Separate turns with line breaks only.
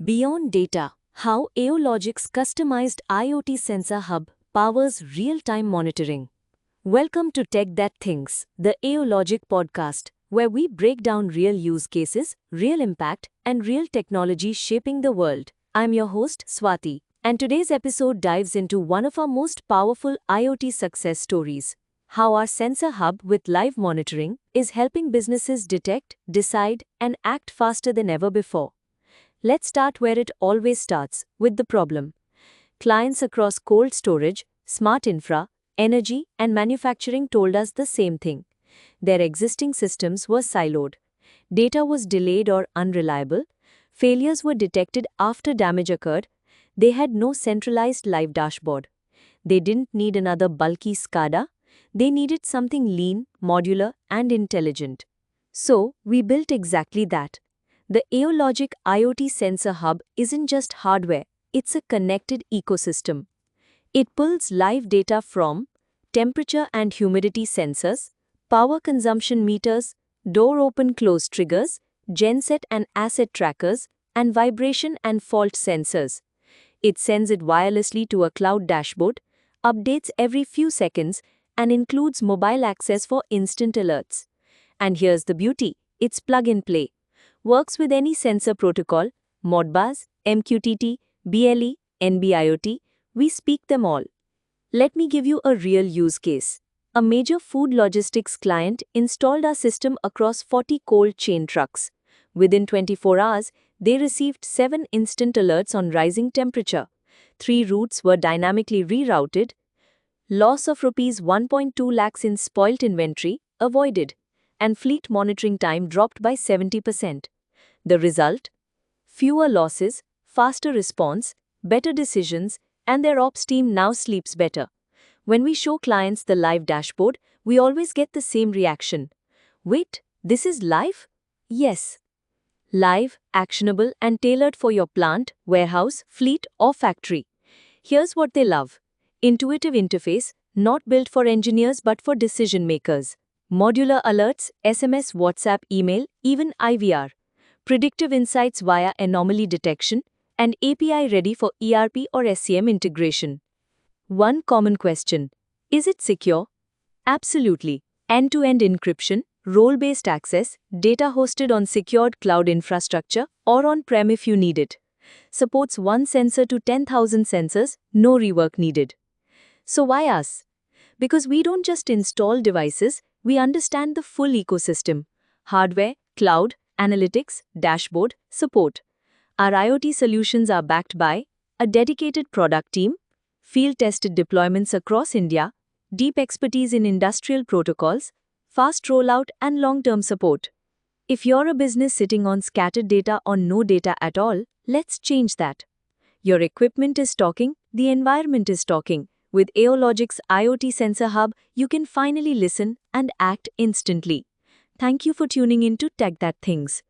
Beyond data, how Aeologic's customized IoT sensor hub powers real-time monitoring. Welcome to Tech That Thinks, the Aeologic podcast, where we break down real use cases, real impact, and real technology shaping the world. I'm your host, Swati, and today's episode dives into one of our most powerful IoT success stories: how our sensor hub with live monitoring is helping businesses detect, decide, and act faster than ever before. Let's start where it always starts, with the problem. Clients across cold storage, smart infra, energy, and manufacturing told us the same thing. Their existing systems were siloed. Data was delayed or unreliable. Failures were detected after damage occurred. They had no centralized live dashboard. They didn't need another bulky SCADA. They needed something lean, modular, and intelligent. So, we built exactly that. The Aeologic IoT Sensor Hub isn't just hardware, it's a connected ecosystem. It pulls live data from temperature and humidity sensors, power consumption meters, door open-close triggers, genset and asset trackers, and vibration and fault sensors. It sends it wirelessly to a cloud dashboard, updates every few seconds, and includes mobile access for instant alerts. And here's the beauty, it's plug-and-play. Works with any sensor protocol, Modbus, MQTT, BLE, NB-IoT, we speak them all. Let me give you a real use case. A major food logistics client installed our system across 40 cold chain trucks. Within 24 hours, they received 7 instant alerts on rising temperature. 3 routes were dynamically rerouted. Loss of Rs 1.2 lakhs in spoilt inventory avoided, and fleet monitoring time dropped by 70%. The result? Fewer losses, faster response, better decisions, and their ops team now sleeps better. When we show clients the live dashboard, we always get the same reaction. Wait, this is live? Yes. Live, actionable, and tailored for your plant, warehouse, fleet, or factory. Here's what they love: intuitive interface, not built for engineers but for decision makers. Modular alerts, SMS, WhatsApp, email, even IVR. Predictive insights via anomaly detection, and API ready for ERP or SCM integration. One common question: is it secure? Absolutely. End-to-end encryption, role-based access, data hosted on secured cloud infrastructure or on-prem if you need it. Supports one sensor to 10,000 sensors, no rework needed. So why us? Because we don't just install devices, we understand the full ecosystem: hardware, cloud, analytics, dashboard, support. Our IoT solutions are backed by a dedicated product team, field-tested deployments across India, deep expertise in industrial protocols, fast rollout, and long-term support. If you're a business sitting on scattered data or no data at all, let's change that. Your equipment is talking, the environment is talking. With Aeologic's IoT Sensor Hub, you can finally listen and act instantly. Thank you for tuning in to Tech That Thinks.